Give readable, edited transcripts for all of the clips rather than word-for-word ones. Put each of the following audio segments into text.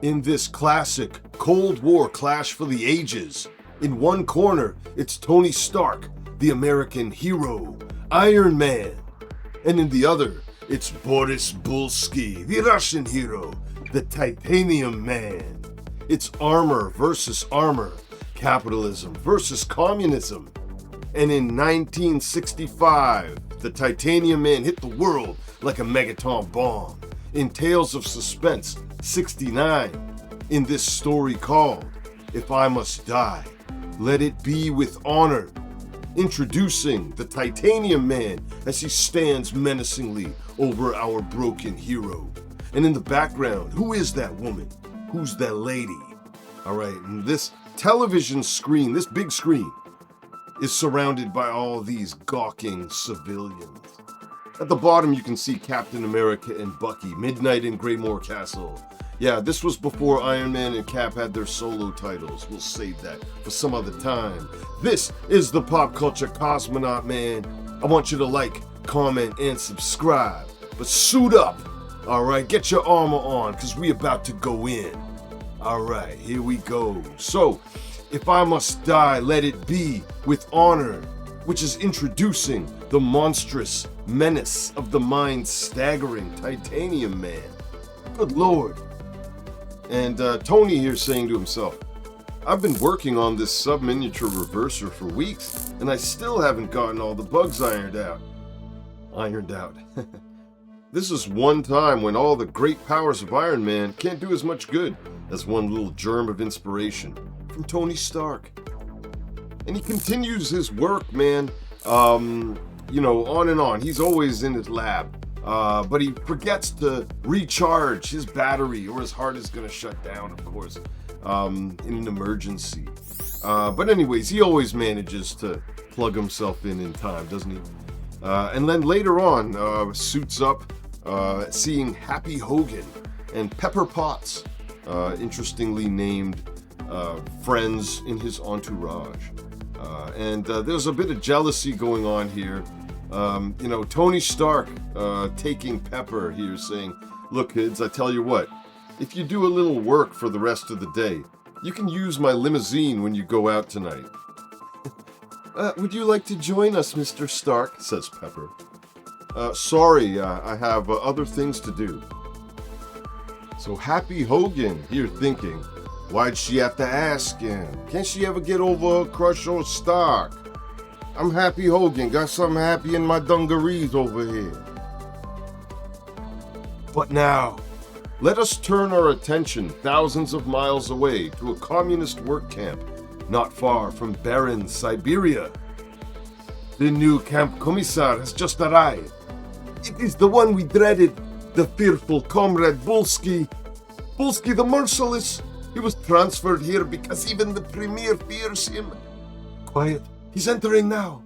In this classic Cold War clash for the ages, in one corner, it's Tony Stark, the American hero, Iron Man. And in the other, it's Boris Bulsky, the Russian hero, the Titanium Man. It's armor versus armor, capitalism versus communism. And in 1965, the Titanium Man hit the world like a megaton bomb. In Tales of Suspense 69, in this story called If I Must Die, Let It Be with Honor, introducing the Titanium Man as he stands menacingly over our broken hero. And in the background, who is that woman? Who's that lady? All right, and this television screen, this big screen, is surrounded by all these gawking civilians. At the bottom, you can see Captain America and Bucky, Midnight in Greymore Castle. Yeah, this was before Iron Man and Cap had their solo titles. We'll save that for some other time. This is the Pop Culture Cosmonaut Man. I want you to like, comment, and subscribe. But suit up, all right? Get your armor on, because we about to go in. All right, here we go. So, If I Must Die, Let It Be with Honor, which is introducing the monstrous menace of the mind-staggering Titanium Man. Good Lord. And Tony here saying to himself, I've been working on this sub-miniature reverser for weeks, and I still haven't gotten all the bugs ironed out. This is one time when all the great powers of Iron Man can't do as much good as one little germ of inspiration from Tony Stark. And he continues his work, man, on and on. He's always in his lab. But he forgets to recharge his battery, or his heart is going to shut down, of course, in an emergency. But anyways, he always manages to plug himself in time, doesn't he? And then later on, suits up, seeing Happy Hogan and Pepper Potts, interestingly named friends in his entourage. And there's a bit of jealousy going on here. Tony Stark taking Pepper here, saying, look, kids, I tell you what, if you do a little work for the rest of the day, you can use my limousine when you go out tonight. Would you like to join us, Mr. Stark? Says Pepper. Sorry, I have other things to do. So Happy Hogan here thinking, why'd she have to ask him? Can't she ever get over her crush on Stark? I'm Happy Hogan, got something happy in my dungarees over here. But now, let us turn our attention thousands of miles away to a communist work camp not far from barren Siberia. The new Camp Commissar has just arrived. It is the one we dreaded, the fearful Comrade Bulsky. Bulsky the Merciless. He was transferred here because even the Premier fears him. Quiet. He's entering now.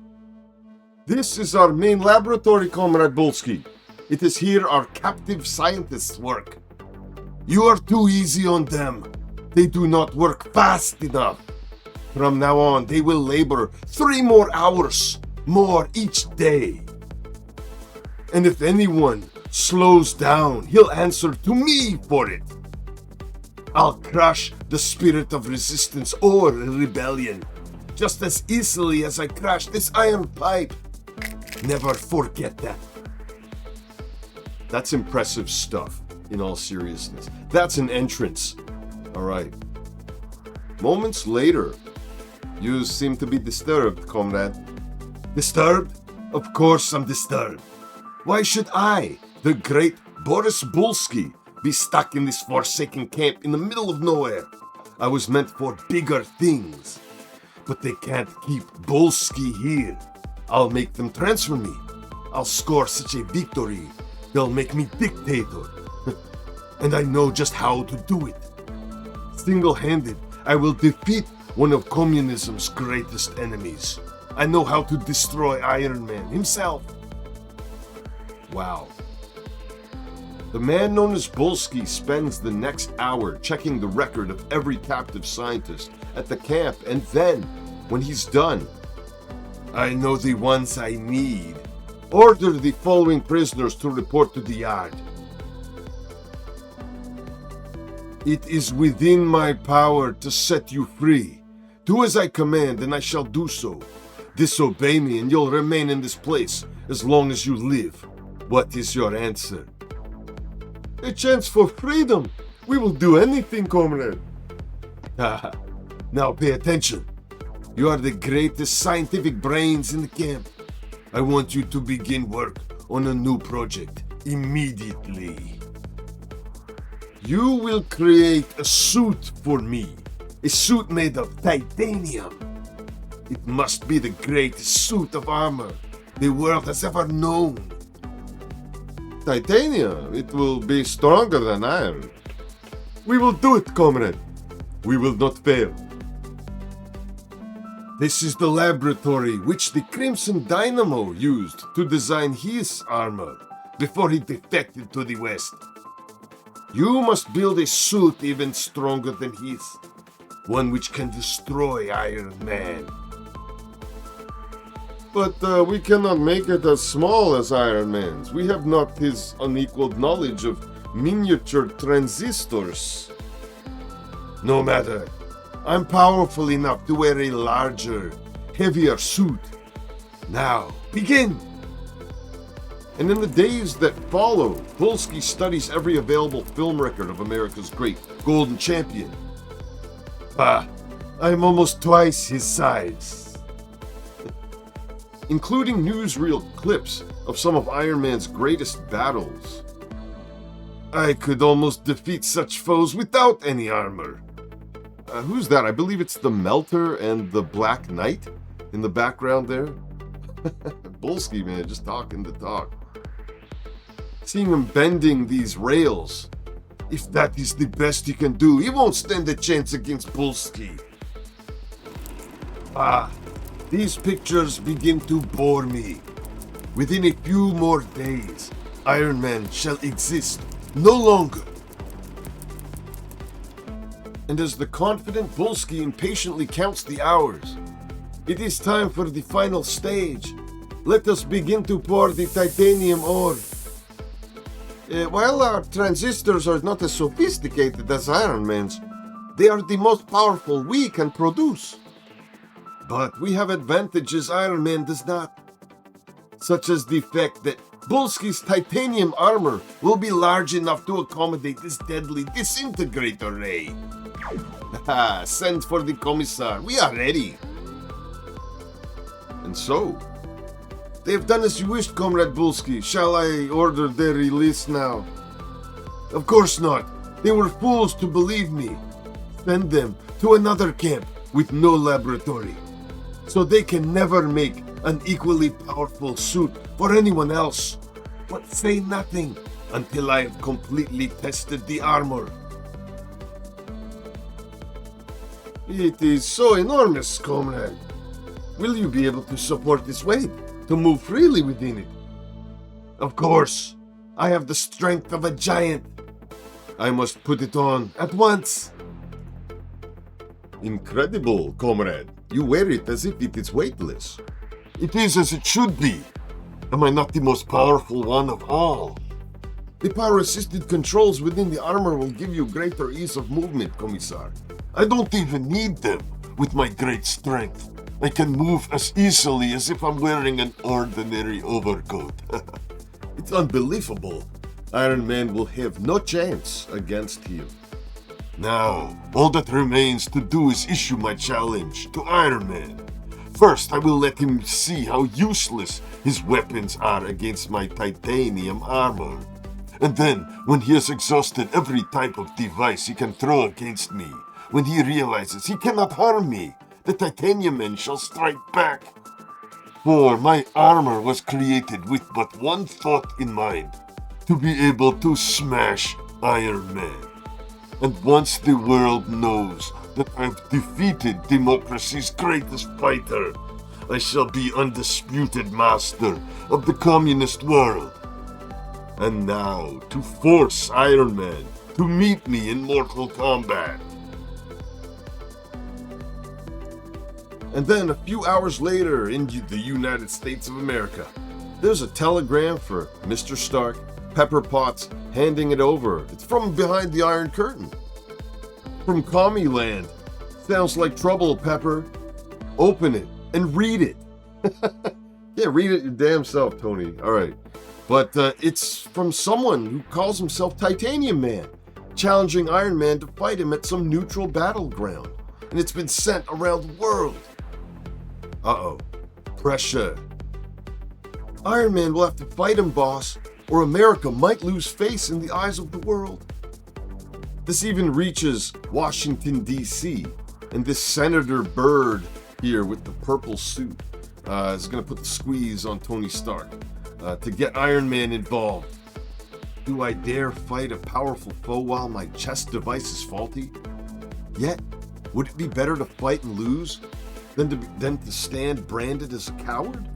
This is our main laboratory, Comrade Bulsky. It is here our captive scientists work. You are too easy on them. They do not work fast enough. From now on, they will labor 3 more hours, more each day. And if anyone slows down, he'll answer to me for it. I'll crush the spirit of resistance or rebellion, just as easily as I crashed this iron pipe. Never forget that. That's impressive stuff, in all seriousness. That's an entrance. All right. Moments later, you seem to be disturbed, comrade. Disturbed? Of course I'm disturbed. Why should I, the great Boris Bulsky, be stuck in this forsaken camp in the middle of nowhere? I was meant for bigger things. But they can't keep Bulsky here. I'll make them transfer me. I'll score such a victory, they'll make me dictator. And I know just how to do it. Single-handed, I will defeat one of communism's greatest enemies. I know how to destroy Iron Man himself. Wow. The man known as Bulsky spends the next hour checking the record of every captive scientist at the camp, and then, when he's done, I know the ones I need. Order the following prisoners to report to the yard. It is within my power to set you free. Do as I command, and I shall do so. Disobey me, and you'll remain in this place as long as you live. What is your answer? A chance for freedom. We will do anything, comrade. Now pay attention. You are the greatest scientific brains in the camp. I want you to begin work on a new project immediately. You will create a suit for me. A suit made of titanium. It must be the greatest suit of armor the world has ever known. Titanium? It will be stronger than iron. We will do it, comrade. We will not fail. This is the laboratory which the Crimson Dynamo used to design his armor before he defected to the West. You must build a suit even stronger than his, one which can destroy Iron Man. But we cannot make it as small as Iron Man's. We have not his unequaled knowledge of miniature transistors. No matter. I'm powerful enough to wear a larger, heavier suit. Now, begin! And in the days that follow, Polsky studies every available film record of America's great golden champion. I'm almost twice his size. Including newsreel clips of some of Iron Man's greatest battles. I could almost defeat such foes without any armor. Who's that? I believe it's the Melter and the Black Knight in the background there. Polsky, man, just talking the talk. Seeing him bending these rails. If that is the best he can do, he won't stand a chance against Polsky. These pictures begin to bore me. Within a few more days, Iron Man shall exist no longer. And as the confident Polsky impatiently counts the hours, it is time for the final stage. Let us begin to pour the titanium ore. While our transistors are not as sophisticated as Iron Man's, they are the most powerful we can produce. But we have advantages Iron Man does not, such as the fact that Polsky's titanium armor will be large enough to accommodate this deadly disintegrator ray. Send for the commissar. We are ready. And so, they have done as you wished, Comrade Polsky. Shall I order their release now? Of course not. They were fools to believe me. Send them to another camp with no laboratory, so they can never make an equally powerful suit for anyone else. But say nothing until I have completely tested the armor. It is so enormous, comrade. Will you be able to support this weight, to move freely within it? Of course. I have the strength of a giant. I must put it on at once. Incredible, comrade. You wear it as if it is weightless. It is as it should be. Am I not the most powerful one of all? The power-assisted controls within the armor will give you greater ease of movement, Commissar. I don't even need them. With my great strength, I can move as easily as if I'm wearing an ordinary overcoat. It's unbelievable. Iron Man will have no chance against him. Now, all that remains to do is issue my challenge to Iron Man. First, I will let him see how useless his weapons are against my titanium armor. And then, when he has exhausted every type of device he can throw against me, when he realizes he cannot harm me, the Titanium Man shall strike back. For my armor was created with but one thought in mind, to be able to smash Iron Man. And once the world knows that I've defeated democracy's greatest fighter, I shall be undisputed master of the communist world. And now, to force Iron Man to meet me in mortal combat. And then a few hours later in the United States of America, there's a telegram for Mr. Stark, Pepper Potts handing it over. It's from behind the Iron Curtain. from Commie Land. Sounds like trouble, Pepper. Open it and read it. Yeah, read it your damn self, Tony. All right. But it's from someone who calls himself Titanium Man, challenging Iron Man to fight him at some neutral battleground. And it's been sent around the world. Uh-oh. Pressure. Iron Man will have to fight him, boss, or America might lose face in the eyes of the world. This even reaches Washington, D.C., and this Senator Byrd here with the purple suit is going to put the squeeze on Tony Stark to get Iron Man involved. Do I dare fight a powerful foe while my chest device is faulty? Yet, would it be better to fight and lose than to stand branded as a coward?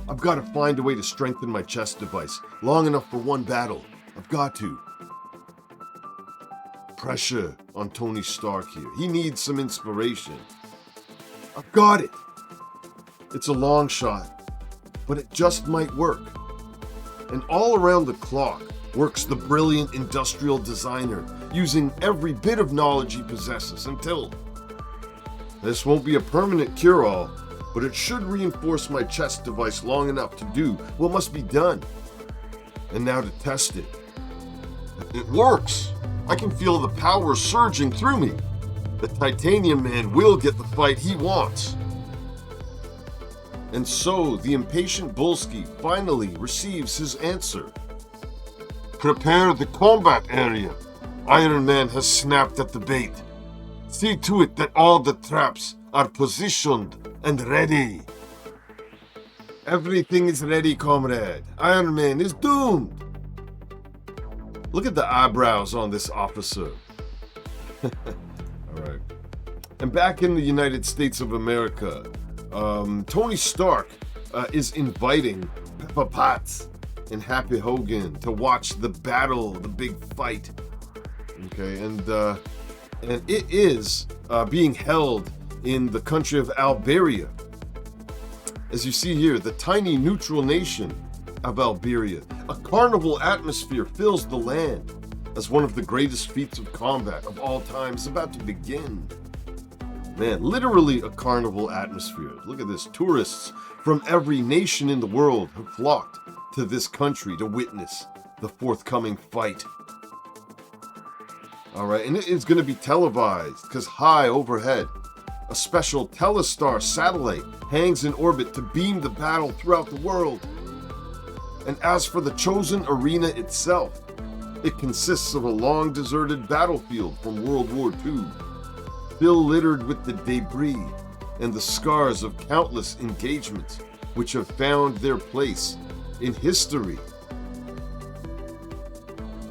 I've got to find a way to strengthen my chest device long enough for one battle. I've got to. Pressure on Tony Stark here. He needs some inspiration. I've got it. It's a long shot, but it just might work. And all around the clock works the brilliant industrial designer, using every bit of knowledge he possesses until... This won't be a permanent cure-all, but it should reinforce my chest device long enough to do what must be done. And now to test it. It works! I can feel the power surging through me. The Titanium Man will get the fight he wants. And so the impatient Bulski finally receives his answer. Prepare the combat area. Iron Man has snapped at the bait. See to it that all the traps are positioned and ready. Everything is ready, comrade. Iron Man is doomed. Look at the eyebrows on this officer. All right. And back in the United States of America, Tony Stark is inviting Pepper Potts and Happy Hogan to watch the battle, the big fight. Okay, and it is being held in the country of Alberia. As you see here, the tiny neutral nation of Alberia. A carnival atmosphere fills the land as one of the greatest feats of combat of all time is about to begin. Man, literally a carnival atmosphere. Look at this. Tourists from every nation in the world have flocked to this country to witness the forthcoming fight. All right, and it is going to be televised because high overhead, a special Telestar satellite hangs in orbit to beam the battle throughout the world. And as for the chosen arena itself, it consists of a long deserted battlefield from World War II, still littered with the debris and the scars of countless engagements which have found their place in history.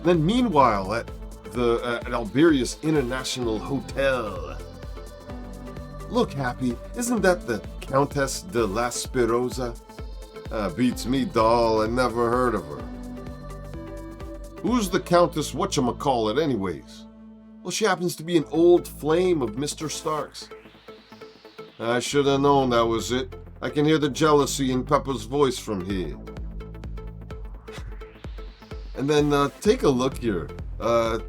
Then meanwhile at Alberia's International Hotel. Look, Happy, isn't that the Countess de La Spirosa? Beats me, doll. I never heard of her. Who's the Countess whatchamacallit anyways? Well, she happens to be an old flame of Mr. Stark's. I should have known that was it. I can hear the jealousy in Pepper's voice from here. And then take a look here.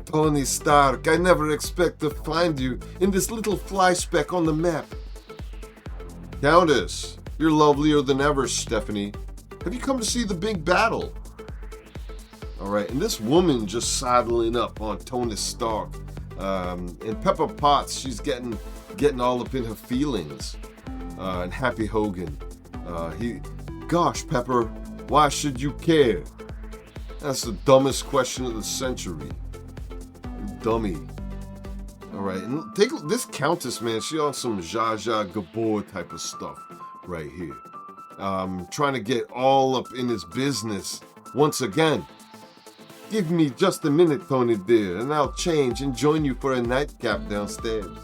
Tony Stark, I never expect to find you in this little fly speck on the map. Countess, you're lovelier than ever, Stephanie. Have you come to see the big battle? Alright, and this woman just saddling up on Tony Stark. And Pepper Potts, she's getting all up in her feelings. And Happy Hogan. Gosh, Pepper, why should you care? That's the dumbest question of the century. You dummy. Alright, and take this Countess, man, she on some Zsa Zsa Gabor type of stuff right here. Trying to get all up in his business once again. Give me just a minute, Tony dear, and I'll change and join you for a nightcap downstairs.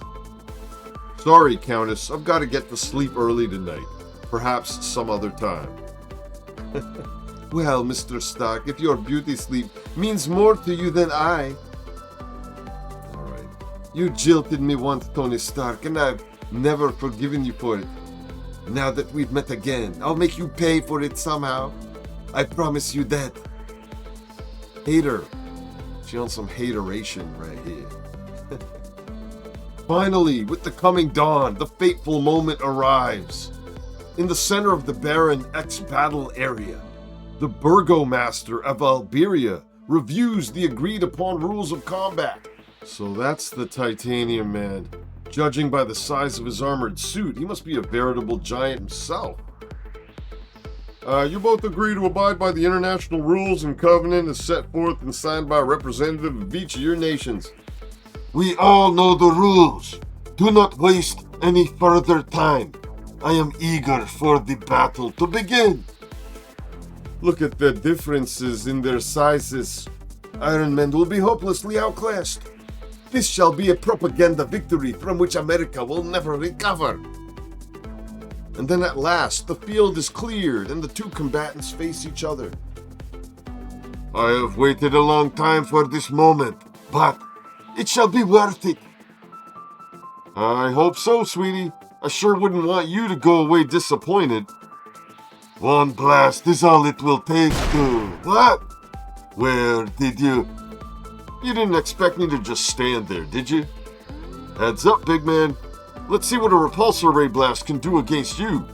Sorry, Countess, I've got to get to sleep early tonight. Perhaps some other time. Well, Mr. Stark, if your beauty sleep means more to you than I. Alright. You jilted me once, Tony Stark, and I've never forgiven you for it. Now that we've met again, I'll make you pay for it somehow. I promise you that. Hater. She on some hateration right here. Finally, with the coming dawn, the fateful moment arrives. In the center of the barren X-battle area, the Burgomaster of Alberia reviews the agreed-upon rules of combat. So that's the Titanium Man. Judging by the size of his armored suit, he must be a veritable giant himself. You both agree to abide by the international rules and covenant as set forth and signed by a representative of each of your nations. We all know the rules. Do not waste any further time. I am eager for the battle to begin. Look at the differences in their sizes. Iron Men will be hopelessly outclassed. This shall be a propaganda victory from which America will never recover. And then at last, the field is cleared and the two combatants face each other. I have waited a long time for this moment, but it shall be worth it. I hope so, sweetie. I sure wouldn't want you to go away disappointed. One blast is all it will take to... What? Where did you... You didn't expect me to just stand there, did you? Heads up, big man. Let's see what a repulsor ray blast can do against you.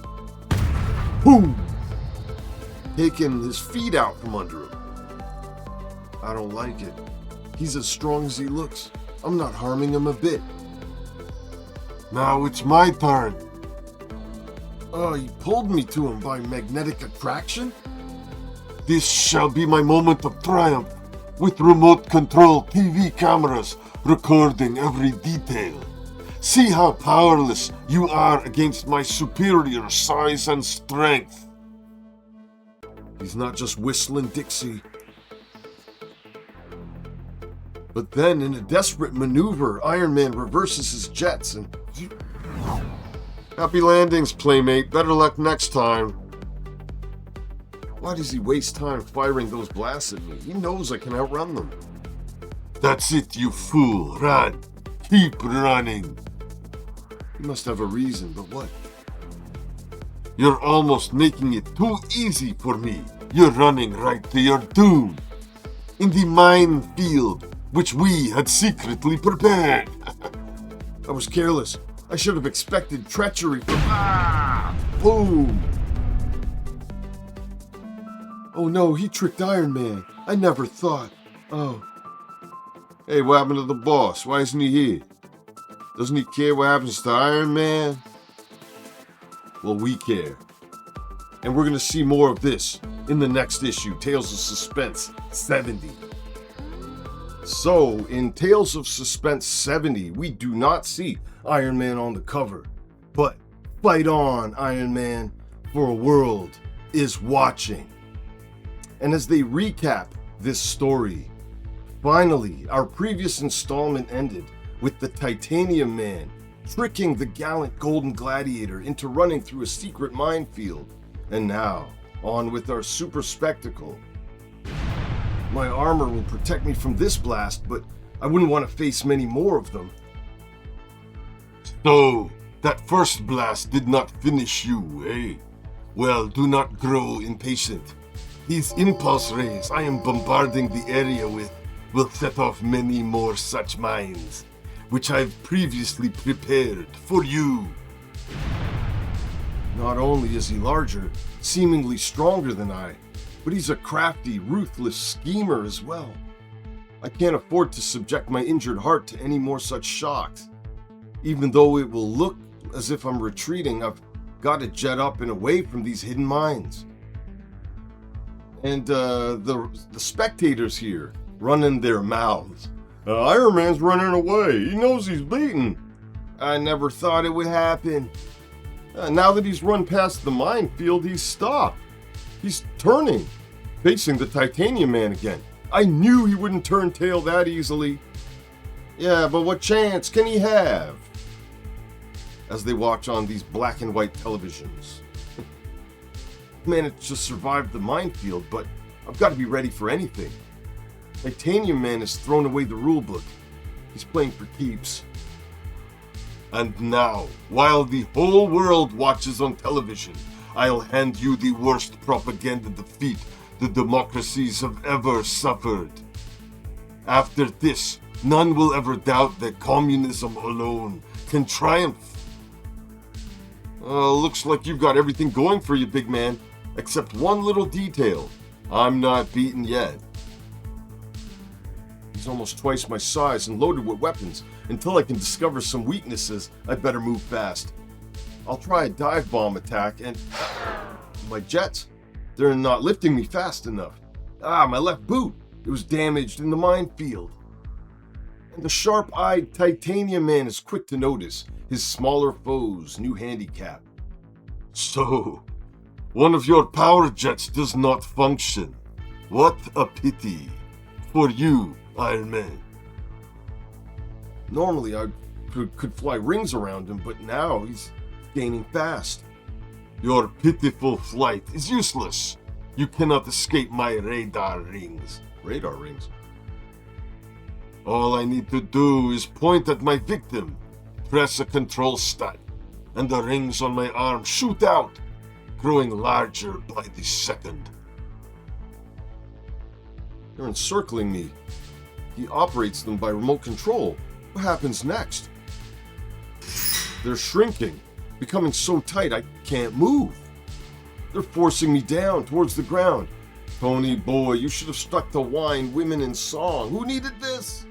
Boom! Taking his feet out from under him. I don't like it. He's as strong as he looks. I'm not harming him a bit. Now it's my turn. Oh, you pulled me to him by magnetic attraction? This shall be my moment of triumph, with remote control TV cameras recording every detail. See how powerless you are against my superior size and strength. He's not just whistling Dixie. But then, in a desperate maneuver, Iron Man reverses his jets and... Happy landings, playmate. Better luck next time. Why does he waste time firing those blasts at me? He knows I can outrun them. That's it, you fool. Run. Keep running. He must have a reason, but what? You're almost making it too easy for me. You're running right to your doom. In the minefield, which we had secretly prepared. I was careless. I should have expected treachery from... Boom! Oh no, he tricked Iron Man. I never thought. Oh. Hey, what happened to the boss? Why isn't he here? Doesn't he care what happens to Iron Man? Well, we care. And we're gonna see more of this in the next issue, Tales of Suspense 70. So, in Tales of Suspense 70, we do not see Iron Man on the cover. But fight on, Iron Man, for a world is watching. And as they recap this story, finally, our previous installment ended with the Titanium Man tricking the gallant Golden Gladiator into running through a secret minefield. And now, on with our super spectacle. My armor will protect me from this blast, but I wouldn't want to face many more of them. So, that first blast did not finish you, eh? Well, do not grow impatient. These impulse rays I am bombarding the area with will set off many more such mines, which I've previously prepared for you. Not only is he larger, seemingly stronger than I, but he's a crafty, ruthless schemer as well. I can't afford to subject my injured heart to any more such shocks. Even though it will look as if I'm retreating, I've got to jet up and away from these hidden mines. And the spectators here running their mouths. Iron Man's running away. He knows he's beaten. I never thought it would happen. Now that he's run past the minefield, he's stopped. He's turning, facing the Titanium Man again. I knew he wouldn't turn tail that easily. Yeah, but what chance can he have? As they watch on these black and white televisions. Managed to survive the minefield, but I've got to be ready for anything. Titanium Man has thrown away the rulebook. He's playing for keeps. And now, while the whole world watches on television, I'll hand you the worst propaganda defeat the democracies have ever suffered. After this, None will ever doubt that communism alone can triumph. Looks like you've got everything going for you, big man. Except one little detail. I'm not beaten yet. He's almost twice my size and loaded with weapons. Until I can discover some weaknesses, I'd better move fast. I'll try a dive bomb attack and... my jets? They're not lifting me fast enough. My left boot. It was damaged in the minefield. And the sharp-eyed titanium man is quick to notice his smaller foe's new handicap. So, one of your power jets does not function. What a pity. For you, Iron Man. Normally I could fly rings around him, but now he's gaining fast. Your pitiful flight is useless. You cannot escape my radar rings. Radar rings? All I need to do is point at my victim, press a control stud, and the rings on my arm shoot out, growing larger by the second. They're encircling me. He operates them by remote control. What happens next? They're shrinking, becoming so tight I can't move. They're forcing me down towards the ground. Tony boy, you should have stuck to wine, women, and song. Who needed this?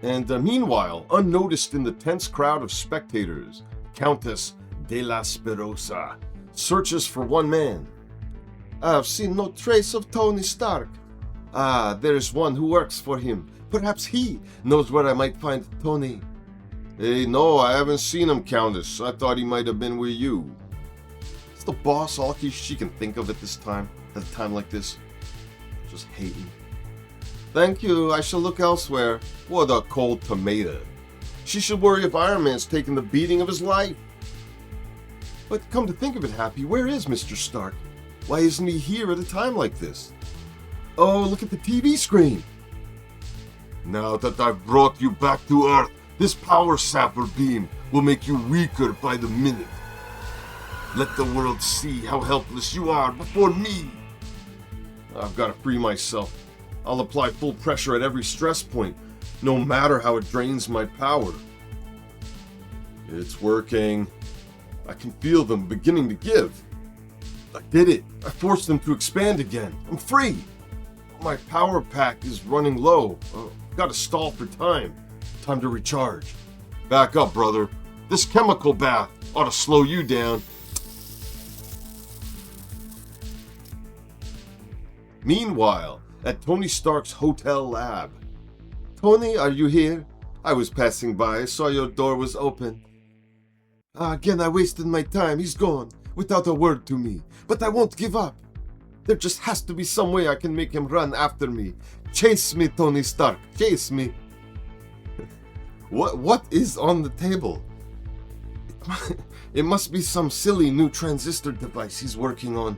And meanwhile, unnoticed in the tense crowd of spectators, Countess de la Sperosa searches for one man. I've seen no trace of Tony Stark. There is one who works for him. Perhaps he knows where I might find Tony. Hey, no, I haven't seen him, Countess. I thought he might have been with you. It's the boss all she can think of at a time like this. Just hating. Thank you, I shall look elsewhere. What a cold tomato. She should worry if Iron Man's taking the beating of his life. But come to think of it, Happy, where is Mr. Stark? Why isn't he here at a time like this? Oh, look at the TV screen. Now that I've brought you back to Earth, this power sapper beam will make you weaker by the minute. Let the world see how helpless you are before me. I've got to free myself. I'll apply full pressure at every stress point, no matter how it drains my power. It's working. I can feel them beginning to give. I did it. I forced them to expand again. I'm free. My power pack is running low. Gotta stall for time. Time to recharge. Back up, brother. This chemical bath ought to slow you down. Meanwhile, at Tony Stark's hotel lab. Tony, are you here? I was passing by. I saw your door was open. Again, I wasted my time. He's gone, without a word to me. But I won't give up. There just has to be some way I can make him run after me. Chase me, Tony Stark. Chase me. What is on the table? It must be some silly new transistor device he's working on.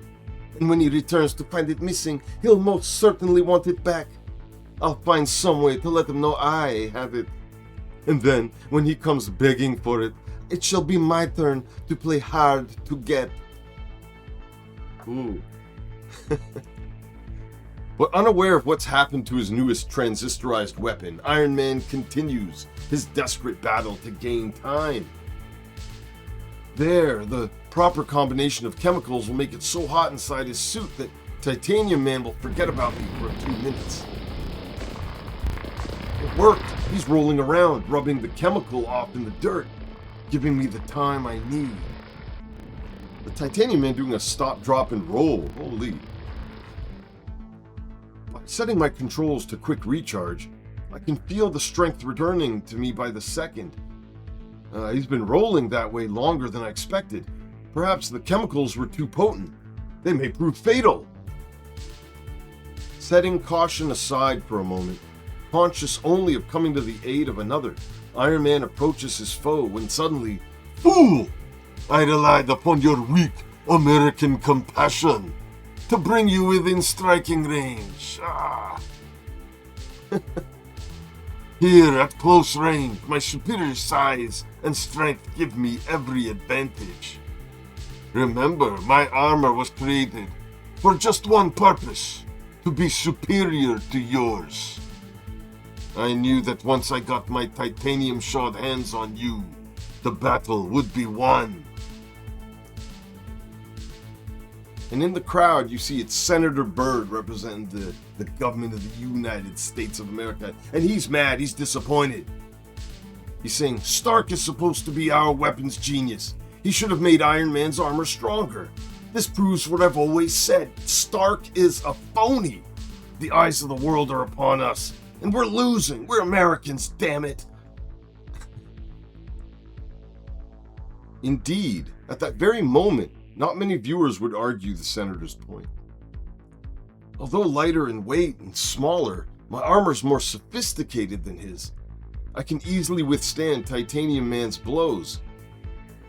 And when he returns to find it missing, he'll most certainly want it back. I'll find some way to let him know I have it. And then, when he comes begging for it, it shall be my turn to play hard to get. Ooh. But unaware of what's happened to his newest transistorized weapon, Iron Man continues his desperate battle to gain time. There, the proper combination of chemicals will make it so hot inside his suit that Titanium Man will forget about me for a few minutes. It worked. He's rolling around, rubbing the chemical off in the dirt, giving me the time I need. The Titanium Man doing a stop, drop, and roll. Holy. By setting my controls to quick recharge, I can feel the strength returning to me by the second. He's been rolling that way longer than I expected. Perhaps the chemicals were too potent. They may prove fatal. Setting caution aside for a moment, conscious only of coming to the aid of another, Iron Man approaches his foe when suddenly, Fool! I relied upon your weak American compassion to bring you within striking range. Here at close range, my superior size and strength give me every advantage. Remember, my armor was created for just one purpose, to be superior to yours. I knew that once I got my titanium-shod hands on you, the battle would be won. And in the crowd, you see it's Senator Byrd representing the government of the United States of America. And he's mad, he's disappointed. He's saying, Stark is supposed to be our weapons genius. He should have made Iron Man's armor stronger. This proves what I've always said. Stark is a phony. The eyes of the world are upon us. And we're losing. We're Americans, damn it. Indeed, at that very moment, not many viewers would argue the senator's point. Although lighter in weight and smaller, my armor's more sophisticated than his. I can easily withstand Titanium Man's blows.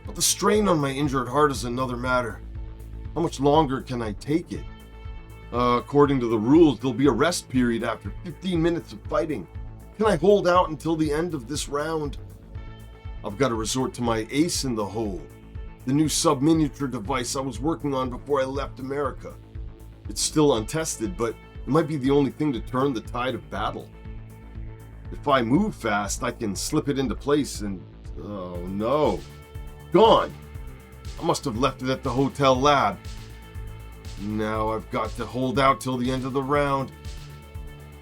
But the strain on my injured heart is another matter. How much longer can I take it? According to the rules, there'll be a rest period after 15 minutes of fighting. Can I hold out until the end of this round? I've got to resort to my ace in the hole. The new sub-miniature device I was working on before I left America. It's still untested, but it might be the only thing to turn the tide of battle. If I move fast, I can slip it into place and... oh no. Gone! I must have left it at the hotel lab. Now I've got to hold out till the end of the round.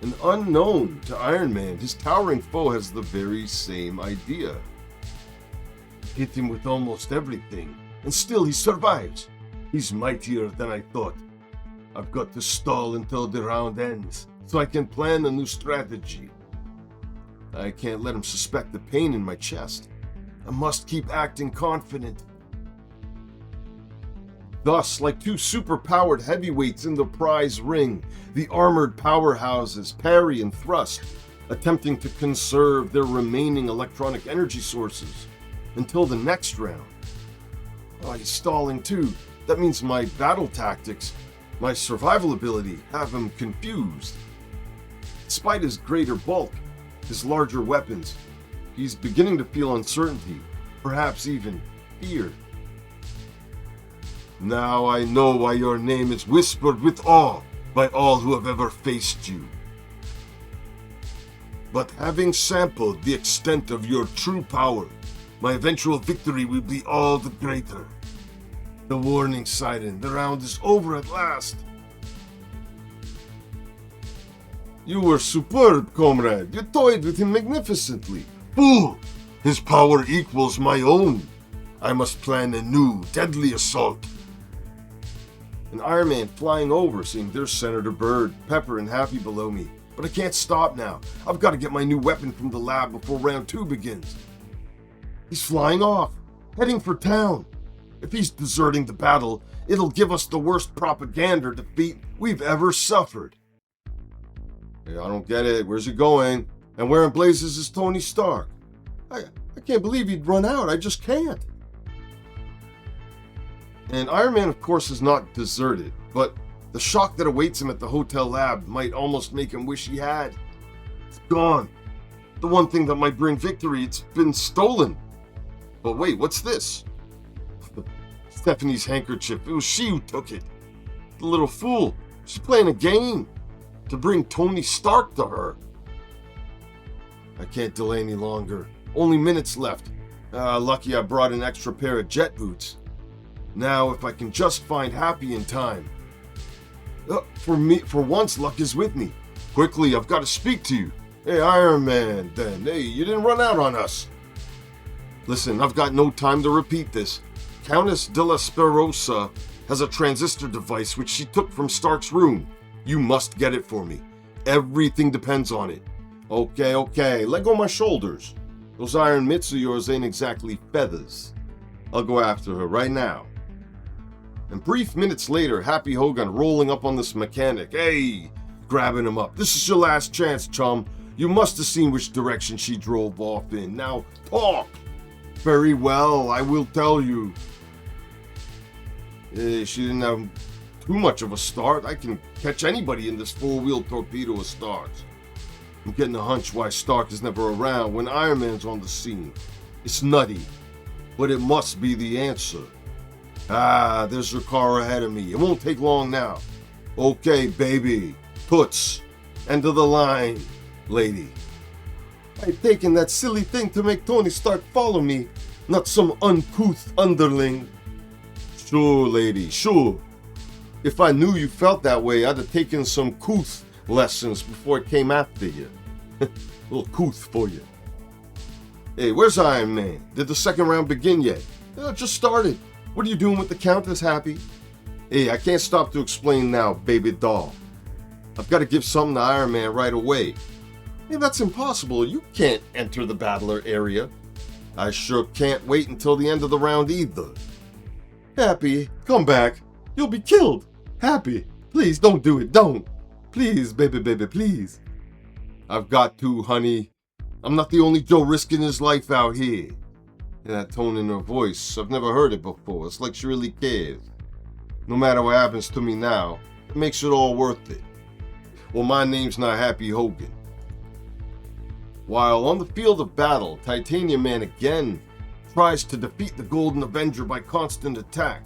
And unknown to Iron Man, his towering foe has the very same idea. Hit him with almost everything, and still he survives. He's mightier than I thought. I've got to stall until the round ends, so I can plan a new strategy. I can't let him suspect the pain in my chest. I must keep acting confident. Thus, like two super-powered heavyweights in the prize ring, the armored powerhouses parry and thrust, attempting to conserve their remaining electronic energy sources until the next round. Oh, he's stalling too. That means my battle tactics, my survival ability, have him confused. Despite his greater bulk, his larger weapons, he's beginning to feel uncertainty, perhaps even fear. Now I know why your name is whispered with awe by all who have ever faced you. But having sampled the extent of your true power, my eventual victory will be all the greater. The warning siren, the round is over at last. You were superb, comrade. You toyed with him magnificently. Fool! His power equals my own. I must plan a new, deadly assault. And Iron Man flying over, seeing there's Senator Byrd, Pepper, and Happy below me. But I can't stop now. I've got to get my new weapon from the lab before round 2 begins. He's flying off, heading for town. If he's deserting the battle, it'll give us the worst propaganda defeat we've ever suffered. Hey, I don't get it. Where's he going? And where in blazes is Tony Stark? I can't believe he'd run out. I just can't. And Iron Man, of course, is not deserted, but the shock that awaits him at the hotel lab might almost make him wish he had. It's gone. The one thing that might bring victory, it's been stolen. But wait, what's this? Stephanie's handkerchief. It was she who took it. The little fool. She's playing a game to bring Tony Stark to her. I can't delay any longer. Only minutes left. Lucky I brought an extra pair of jet boots. Now, if I can just find Happy in time. For once, luck is with me. Quickly, I've got to speak to you. Hey, Iron Man, then. Hey, you didn't run out on us. Listen, I've got no time to repeat this. Countess de la Sperosa has a transistor device which she took from Stark's room. You must get it for me. Everything depends on it. Okay, let go of my shoulders. Those iron mitts of yours ain't exactly feathers. I'll go after her right now. And brief minutes later, Happy Hogan rolling up on this mechanic. Hey, grabbing him up. This is your last chance, chum. You must have seen which direction she drove off in. Now, talk. Very well, I will tell you. She didn't have too much of a start. I can catch anybody in this four-wheel torpedo of Stark's. I'm getting a hunch why Stark is never around when Iron Man's on the scene. It's nutty, but it must be the answer. There's her car ahead of me. It won't take long now. Okay, baby. Toots. End of the line, lady. I taken that silly thing to make Tony Stark follow me, not some uncouth underling. Sure, lady, sure. If I knew you felt that way, I'd have taken some couth lessons before I came after you. A little couth for you. Hey, where's Iron Man? Did the second round begin yet? It just started. What are you doing with the Countess, Happy? Hey, I can't stop to explain now, baby doll. I've got to give something to Iron Man right away. Hey, that's impossible. You can't enter the battler area. I sure can't wait until the end of the round either. Happy, come back. You'll be killed. Happy, please don't do it. Don't. Please, baby, please. I've got to, honey. I'm not the only Joe risking his life out here. And that tone in her voice, I've never heard it before. It's like she really cares. No matter what happens to me now, it makes it all worth it. Well, my name's not Happy Hogan. While on the field of battle, Titanium Man again tries to defeat the Golden Avenger by constant attack,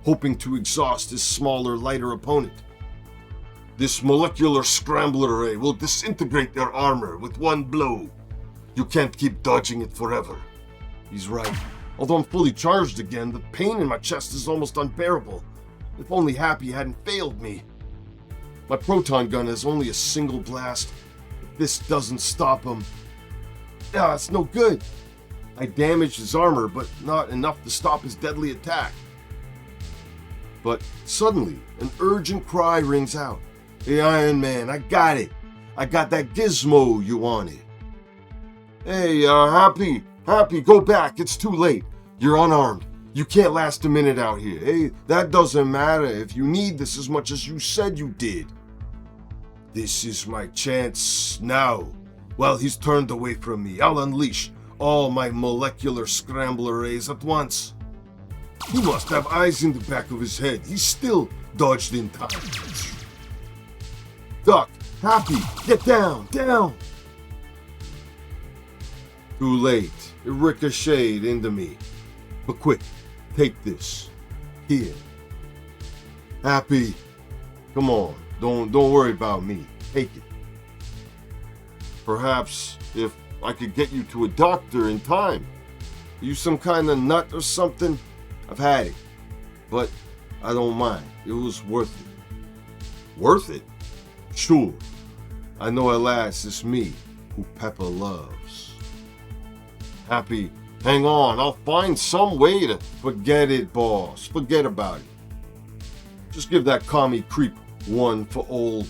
hoping to exhaust his smaller, lighter opponent. This molecular scrambler array will disintegrate their armor with one blow. You can't keep dodging it forever. He's right. Although I'm fully charged again, the pain in my chest is almost unbearable. If only Happy hadn't failed me. My proton gun has only a single blast. If this doesn't stop him, it's no good. I damaged his armor, but not enough to stop his deadly attack. But suddenly, an urgent cry rings out. Hey, Iron Man, I got it. I got that gizmo you wanted. Hey, Happy, go back. It's too late. You're unarmed. You can't last a minute out here. Hey, that doesn't matter if you need this as much as you said you did. This is my chance now. While he's turned away from me, I'll unleash all my molecular scrambler arrays at once. He must have eyes in the back of his head. He's still dodged in time. Duck, Happy, get down, down! Too late. It ricocheted into me. But quick, take this. Here. Happy, come on. Don't worry about me. Take it. Perhaps if I could get you to a doctor in time. Are you some kind of nut or something? I've had it. But I don't mind. It was worth it. Worth it? Sure. I know at last it's me who Pepper loves. Happy, hang on. I'll find some way to forget it, boss. Forget about it. Just give that commie creep one for old.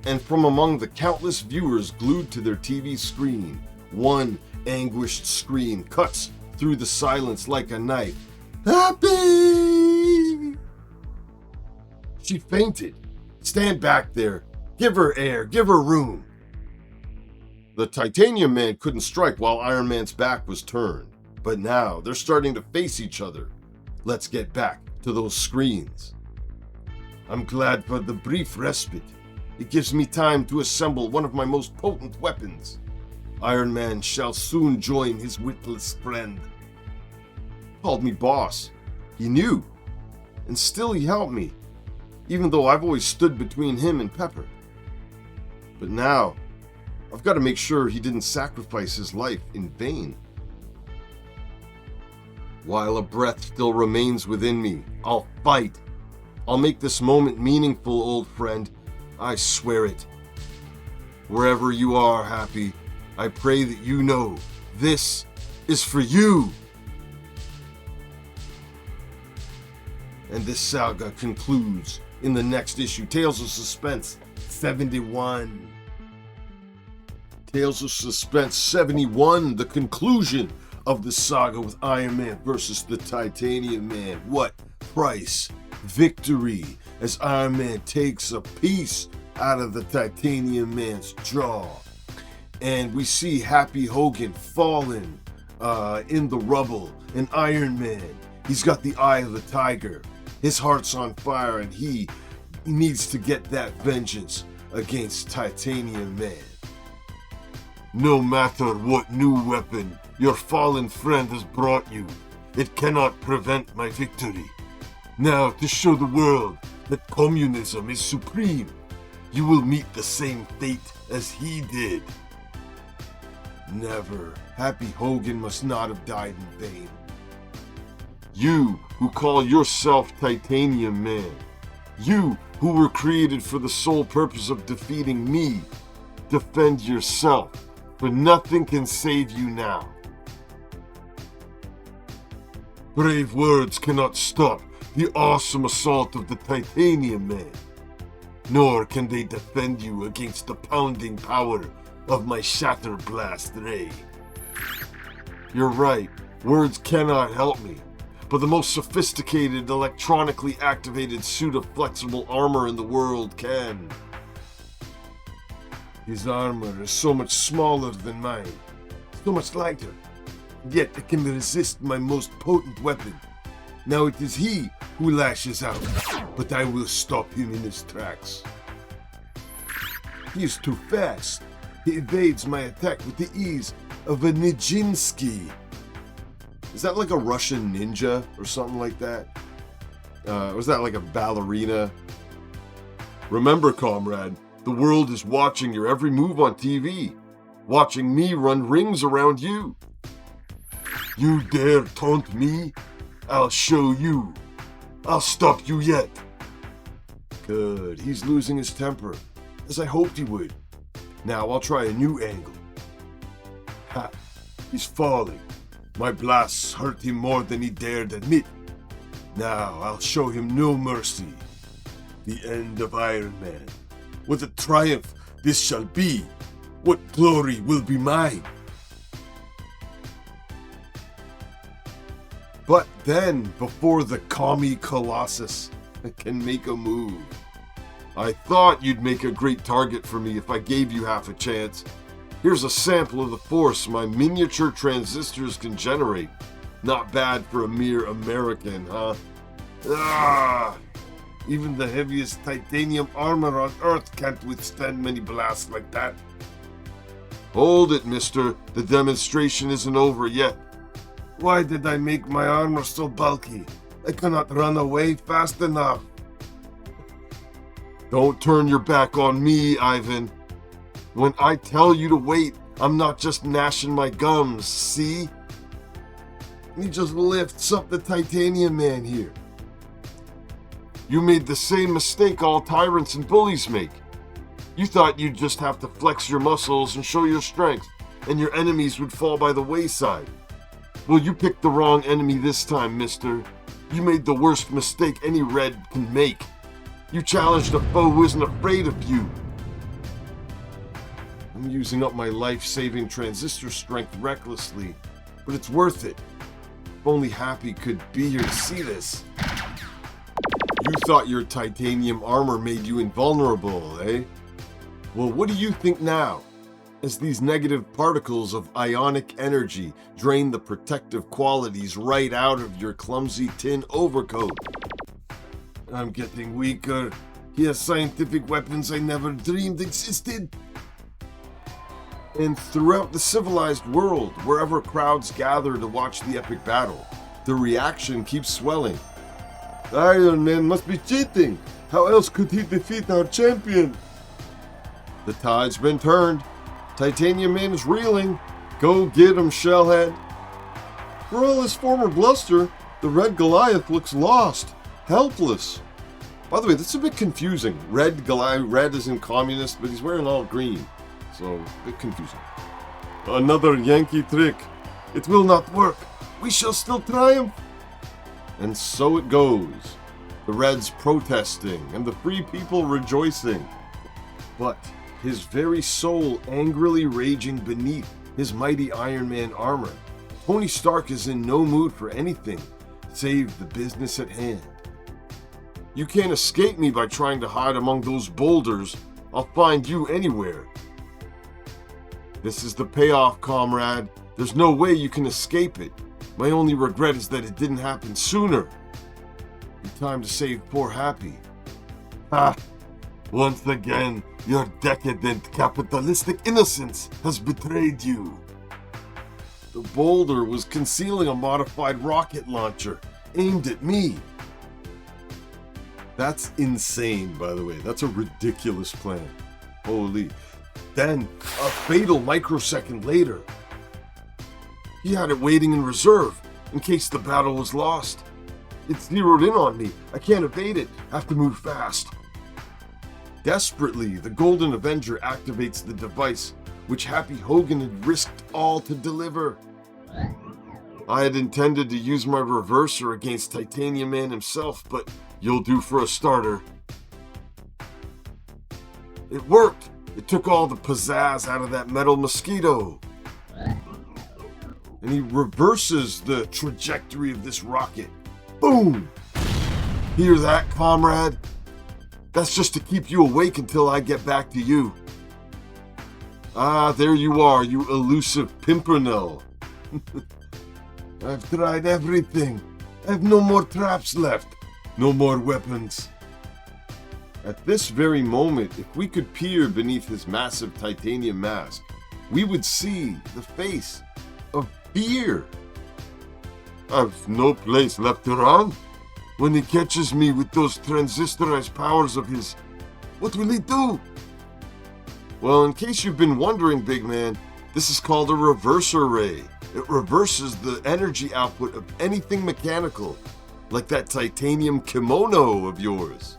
And from among the countless viewers glued to their TV screen, one anguished scream cuts through the silence like a knife. Happy! She fainted. Stand back there. Give her air. Give her room. The Titanium Man couldn't strike while Iron Man's back was turned. But now they're starting to face each other. Let's get back to those screens. I'm glad for the brief respite. It gives me time to assemble one of my most potent weapons. Iron Man shall soon join his witless friend. Called me boss. He knew. And still he helped me, even though I've always stood between him and Pepper. But now, I've got to make sure he didn't sacrifice his life in vain. While a breath still remains within me, I'll fight. I'll make this moment meaningful, old friend. I swear it. Wherever you are, Happy, I pray that you know this is for you. And this saga concludes in the next issue, Tales of Suspense 71. Tales of Suspense 71, the conclusion of the saga with Iron Man versus the Titanium Man. What price? Victory, as Iron Man takes a piece out of the Titanium Man's jaw. And we see Happy Hogan falling in the rubble. And Iron Man, he's got the eye of the tiger. His heart's on fire and he needs to get that vengeance against Titanium Man. No matter what new weapon your fallen friend has brought you, it cannot prevent my victory. Now, to show the world that communism is supreme, You will meet the same fate as he did. Never. Happy Hogan must not have died in vain. You who call yourself Titanium Man. You who were created for the sole purpose of defeating me. Defend yourself, for nothing can save you now. Brave words cannot stop the awesome assault of the Titanium Man, nor can they defend you against the pounding power of my Shatter Blast Ray. You're right, words cannot help me, but the most sophisticated electronically activated suit of flexible armor in the world can. His armor is so much smaller than mine, so much lighter, yet it can resist my most potent weapon. Now it is he who lashes out, but I will stop him in his tracks. He is too fast. He evades my attack with the ease of a Nijinsky. Is that like a Russian ninja or something like that? Or is that like a ballerina? Remember, comrade, the world is watching your every move on TV, watching me run rings around you. You dare taunt me? I'll show you. I'll stop you yet. Good, he's losing his temper, as I hoped he would. Now I'll try a new angle. Ha! He's falling. My blasts hurt him more than he dared admit. Now I'll show him no mercy. The end of Iron Man. What a triumph this shall be. What glory will be mine. But then, before the commie Colossus can make a move. I thought you'd make a great target for me if I gave you half a chance. Here's a sample of the force my miniature transistors can generate. Not bad for a mere American, huh? Ah! Even the heaviest titanium armor on Earth can't withstand many blasts like that. Hold it, mister. The demonstration isn't over yet. Why did I make my armor so bulky? I cannot run away fast enough. Don't turn your back on me, Ivan. When I tell you to wait, I'm not just gnashing my gums, see? He just lifts up the Titanium Man here. You made the same mistake all tyrants and bullies make. You thought you'd just have to flex your muscles and show your strength, and your enemies would fall by the wayside. Well, you picked the wrong enemy this time, mister. You made the worst mistake any Red can make. You challenged a foe who isn't afraid of you. I'm using up my life-saving transistor strength recklessly, but it's worth it. If only Happy could be here to see this. You thought your titanium armor made you invulnerable, eh? Well, what do you think now? As these negative particles of ionic energy drain the protective qualities right out of your clumsy tin overcoat. I'm getting weaker. He has scientific weapons I never dreamed existed. And throughout the civilized world, wherever crowds gather to watch the epic battle, the reaction keeps swelling. Iron Man must be cheating. How else could he defeat our champion? The tide's been turned. Titanium Man is reeling. Go get him, Shellhead. For all his former bluster, the Red Goliath looks lost, helpless. By the way, that's a bit confusing. Red Goliath, red is in communist, but he's wearing all green. So, a bit confusing. Another Yankee trick. It will not work. We shall still triumph. And so it goes. The Reds protesting and the free people rejoicing. But his very soul angrily raging beneath his mighty Iron Man armor, Tony Stark is in no mood for anything save the business at hand. You can't escape me by trying to hide among those boulders. I'll find you anywhere. This is the payoff, comrade. There's no way you can escape it. My only regret is that it didn't happen sooner. In time to save poor Happy. Ha! Once again, your decadent capitalistic innocence has betrayed you. The boulder was concealing a modified rocket launcher aimed at me. That's insane, by the way. That's a ridiculous plan. Holy. Then, a fatal microsecond later, he had it waiting in reserve in case the battle was lost. It's zeroed in on me. I can't evade it. Have to move fast. Desperately, the Golden Avenger activates the device, which Happy Hogan had risked all to deliver. I had intended to use my reverser against Titanium Man himself, but you'll do for a starter. It worked! It took all the pizzazz out of that metal mosquito. And he reverses the trajectory of this rocket. Boom! Hear that, comrade? That's just to keep you awake until I get back to you. Ah, there you are, you elusive Pimpernel. I've tried everything. I have no more traps left. No more weapons. At this very moment, if we could peer beneath his massive titanium mask, we would see the face of fear. I've no place left to run. When he catches me with those transistorized powers of his, what will he do? Well, in case you've been wondering, big man, this is called a reverser ray. It reverses the energy output of anything mechanical, like that titanium kimono of yours.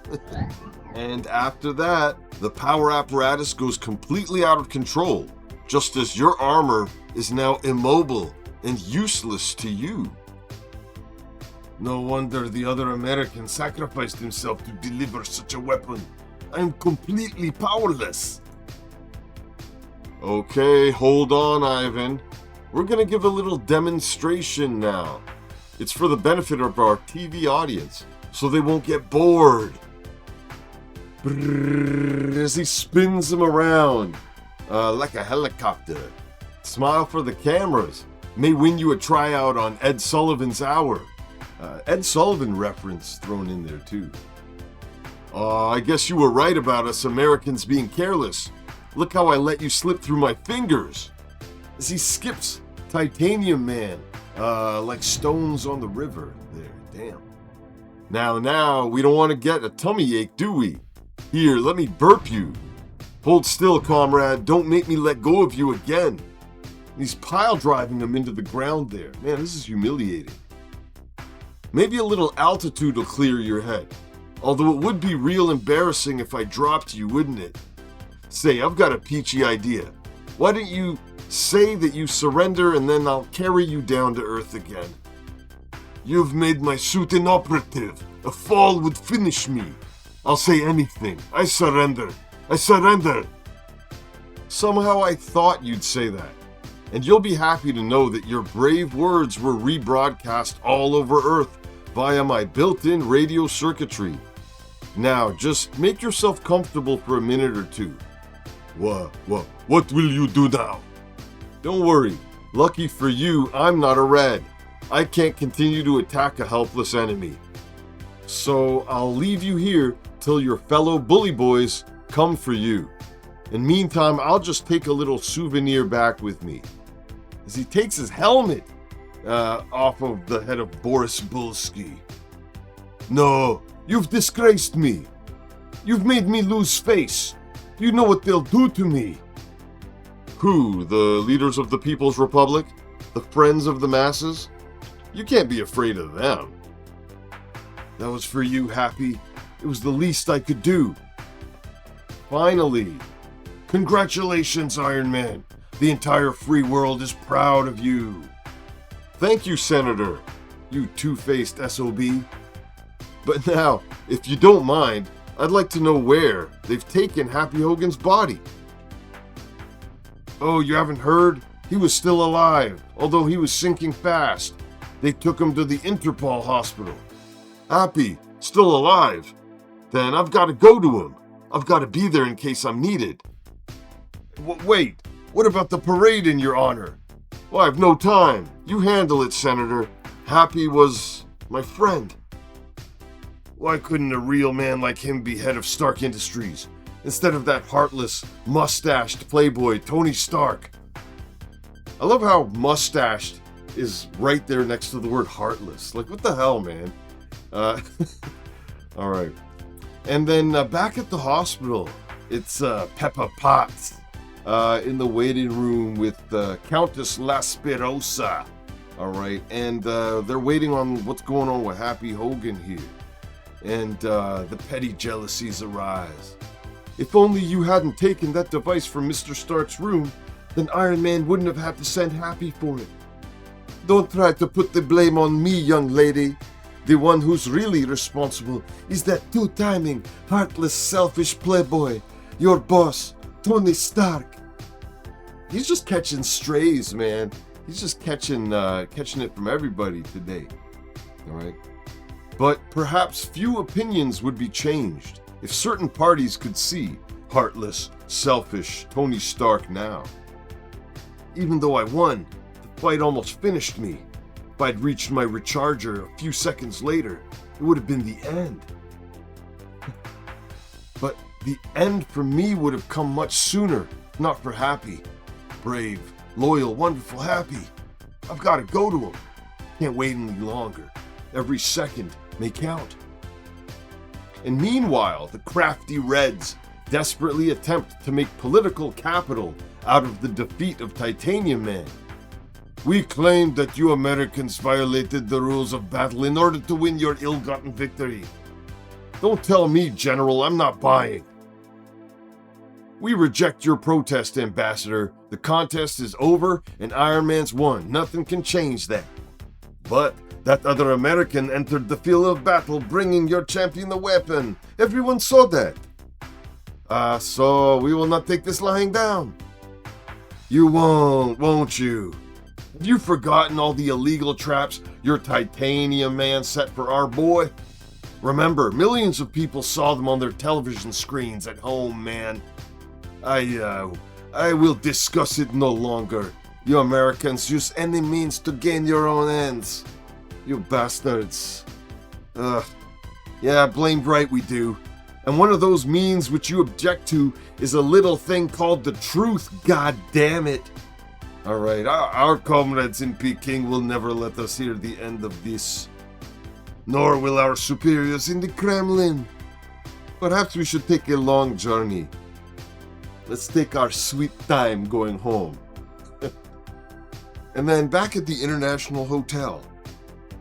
And after that, the power apparatus goes completely out of control, just as your armor is now immobile and useless to you. No wonder the other American sacrificed himself to deliver such a weapon. I am completely powerless. Okay, hold on, Ivan. We're gonna give a little demonstration now. It's for the benefit of our TV audience, so they won't get bored. Brrr, as he spins him around, like a helicopter. Smile for the cameras. May win you a tryout on Ed Sullivan's Hour. Ed Sullivan reference thrown in there too. I guess you were right about us Americans being careless. Look how I let you slip through my fingers. As he skips Titanium Man, like stones on the river there, damn. Now, we don't want to get a tummy ache, do we? Here, let me burp you. Hold still, comrade, don't make me let go of you again. And he's pile driving him into the ground there. Man, this is humiliating. Maybe a little altitude will clear your head. Although it would be real embarrassing if I dropped you, wouldn't it? Say, I've got a peachy idea. Why don't you say that you surrender and then I'll carry you down to Earth again? You've made my suit inoperative. A fall would finish me. I'll say anything. I surrender. I surrender. Somehow I thought you'd say that. And you'll be happy to know that your brave words were rebroadcast all over Earth via my built-in radio circuitry. Now, just make yourself comfortable for a minute or two. What will you do now? Don't worry. Lucky for you, I'm not a red. I can't continue to attack a helpless enemy. So I'll leave you here till your fellow bully boys come for you. And meantime, I'll just take a little souvenir back with me. As he takes his helmet off of the head of Boris Bulski. No, you've disgraced me. You've made me lose face. You know what they'll do to me. Who? The leaders of the People's Republic? The friends of the masses? You can't be afraid of them. That was for you, Happy. It was the least I could do. Finally. Congratulations, Iron Man. The entire free world is proud of you. Thank you, Senator. You two-faced SOB. But now, if you don't mind, I'd like to know where they've taken Happy Hogan's body. Oh, you haven't heard? He was still alive, although he was sinking fast. They took him to the Interpol hospital. Happy, still alive? Then I've got to go to him. I've got to be there in case I'm needed. Wait, what about the parade in your honor? Well, I've no time. You handle it, Senator. Happy was my friend. Why couldn't a real man like him be head of Stark Industries, instead of that heartless, mustached playboy Tony Stark? I love how mustached is right there next to the word heartless. Like, what the hell, man? Alright. And then back at the hospital, it's Peppa Potts in the waiting room with Countess La Spirosa. All right, and they're waiting on what's going on with Happy Hogan here. And the petty jealousies arise. If only you hadn't taken that device from Mr. Stark's room, then Iron Man wouldn't have had to send Happy for it. Don't try to put the blame on me, young lady. The one who's really responsible is that two-timing, heartless, selfish playboy, your boss, Tony Stark. He's just catching strays, man. He's just catching it from everybody today. All right. But perhaps few opinions would be changed if certain parties could see heartless, selfish Tony Stark now. Even though I won, the fight almost finished me. If I'd reached my recharger a few seconds later, it would have been the end. But the end for me would have come much sooner, not for Happy. Brave, loyal, wonderful Happy. I've got to go to him. Can't wait any longer. Every second may count. And meanwhile, the crafty Reds desperately attempt to make political capital out of the defeat of Titanium Man. We claim that you Americans violated the rules of battle in order to win your ill-gotten victory. Don't tell me, General, I'm not buying. We reject your protest, Ambassador. The contest is over and Iron Man's won. Nothing can change that. But that other American entered the field of battle bringing your champion the weapon. Everyone saw that. So we will not take this lying down. You won't you? Have you forgotten all the illegal traps your Titanium Man set for our boy? Remember, millions of people saw them on their television screens at home, man. I will discuss it no longer. You Americans use any means to gain your own ends. You bastards. Yeah, blamed right we do. And one of those means which you object to is a little thing called the truth, god damn it. Alright, our comrades in Peking will never let us hear the end of this. Nor will our superiors in the Kremlin. Perhaps we should take a long journey. Let's take our sweet time going home. And then back at the International Hotel,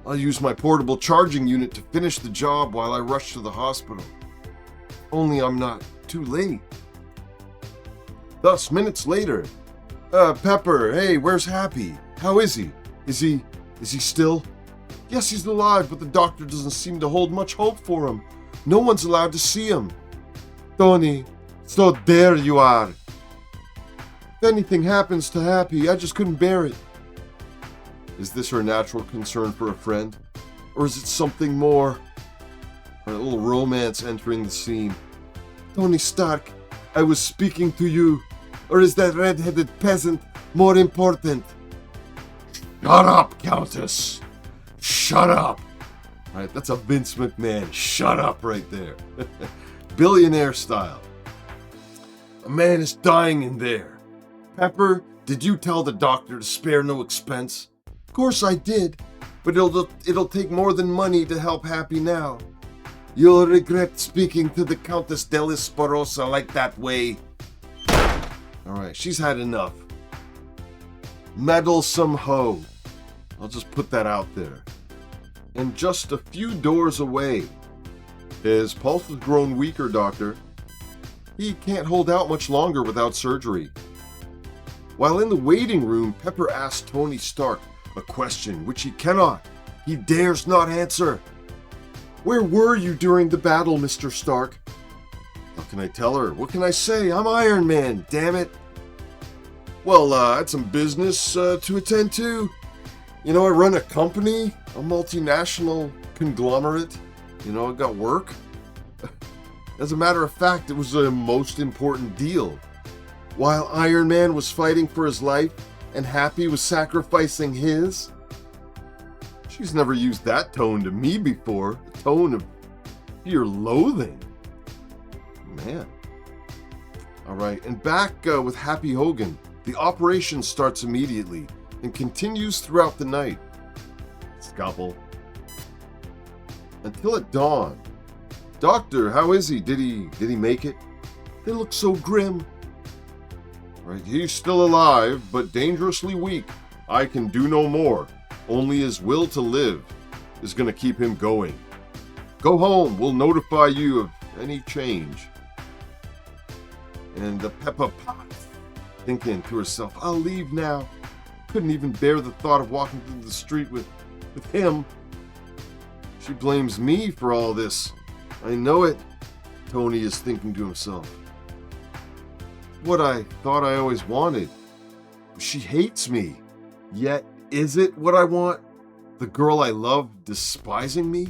I'll use my portable charging unit to finish the job while I rush to the hospital. Only I'm not too late. Thus, minutes later, Pepper, hey, where's Happy? How is he? Is he still? Yes, he's alive, but the doctor doesn't seem to hold much hope for him. No one's allowed to see him. Tony, so there you are. If anything happens to Happy, I just couldn't bear it. Is this her natural concern for a friend? Or is it something more? A little romance entering the scene. Tony Stark, I was speaking to you. Or is that red-headed peasant more important? Shut up, Countess. Shut up. All right, that's a Vince McMahon. Shut up right there. Billionaire style. A man is dying in there. Pepper, did you tell the doctor to spare no expense? Of course I did, but it'll take more than money to help Happy now. You'll regret speaking to the Countess de la Spirosa like that way. Alright, she's had enough. Meddlesome hoe. I'll just put that out there. And just a few doors away. His pulse has grown weaker, Doctor. He can't hold out much longer without surgery. While in the waiting room, Pepper asks Tony Stark a question which he dares not answer. Where were you during the battle, Mr. Stark? How can I tell her? What can I say? I'm Iron Man, damn it. Well, I had some business to attend to. You know, I run a company, a multinational conglomerate. You know, I got work. As a matter of fact, it was a most important deal. While Iron Man was fighting for his life and Happy was sacrificing his. She's never used that tone to me before. The tone of pure loathing. Man. Alright, and back with Happy Hogan. The operation starts immediately and continues throughout the night. Scalpel. Until at dawn. Doctor, how is he? Did he make it? They look so grim. Right, he's still alive, but dangerously weak. I can do no more. Only his will to live is gonna keep him going. Go home, we'll notify you of any change. And the Peppa Potts, thinking to herself, I'll leave now. Couldn't even bear the thought of walking through the street with him. She blames me for all this. I know it, Tony is thinking to himself. What I thought I always wanted. She hates me. Yet, is it what I want? The girl I love despising me?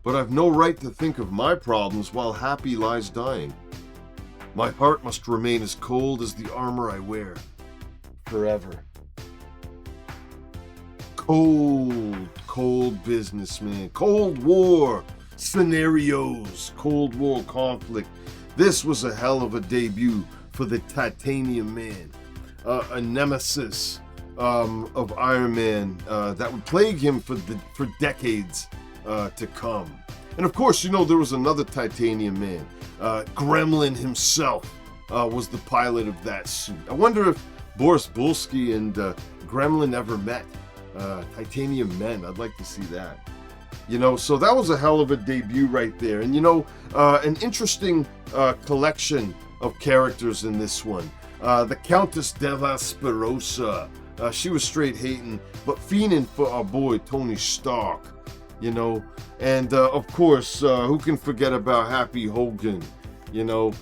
But I've no right to think of my problems while Happy lies dying. My heart must remain as cold as the armor I wear. Forever. Cold business, man. Cold War scenarios. Cold War conflict. This was a hell of a debut for the Titanium Man. A nemesis of Iron Man that would plague him for decades to come. And of course, you know, there was another Titanium Man. Gremlin himself was the pilot of that suit. I wonder if Boris Bulski and Gremlin ever met. Titanium Men, I'd like to see that. You know, so that was a hell of a debut right there. And you know, an interesting collection of characters in this one. The Countess de la Sperosa. She was straight hating, but fiending for our boy Tony Stark. You know, and of course, who can forget about Happy Hogan? You know,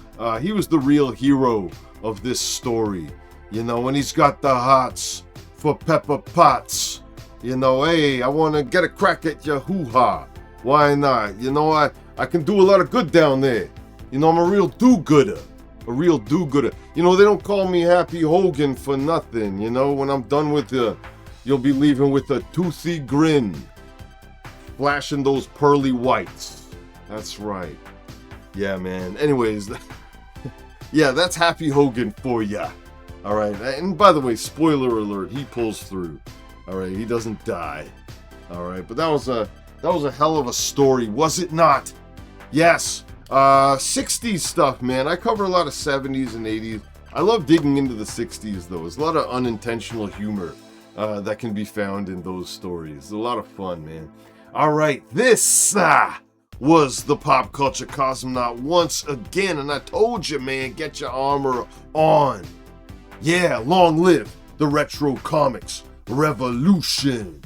he was the real hero of this story. You know, and he's got the hots for Peppa Potts. You know, hey, I want to get a crack at your hoo-ha. Why not? You know, I can do a lot of good down there. You know, I'm a real do-gooder. A real do-gooder. You know, they don't call me Happy Hogan for nothing. You know, when I'm done with you'll be leaving with a toothy grin. Flashing those pearly whites. That's right. Yeah, man. Anyways, yeah, that's Happy Hogan for ya. All right. And by the way, spoiler alert, he pulls through. All right, he doesn't die. All right, but that was a hell of a story, was it not? Yes. 60s stuff, man. I cover a lot of 70s and 80s. I love digging into the 60s, though. There's a lot of unintentional humor that can be found in those stories. It's a lot of fun, man. All right, this was the Pop Culture Cosmonaut once again, and I told you, man, get your armor on. Yeah, long live the retro comics revolution.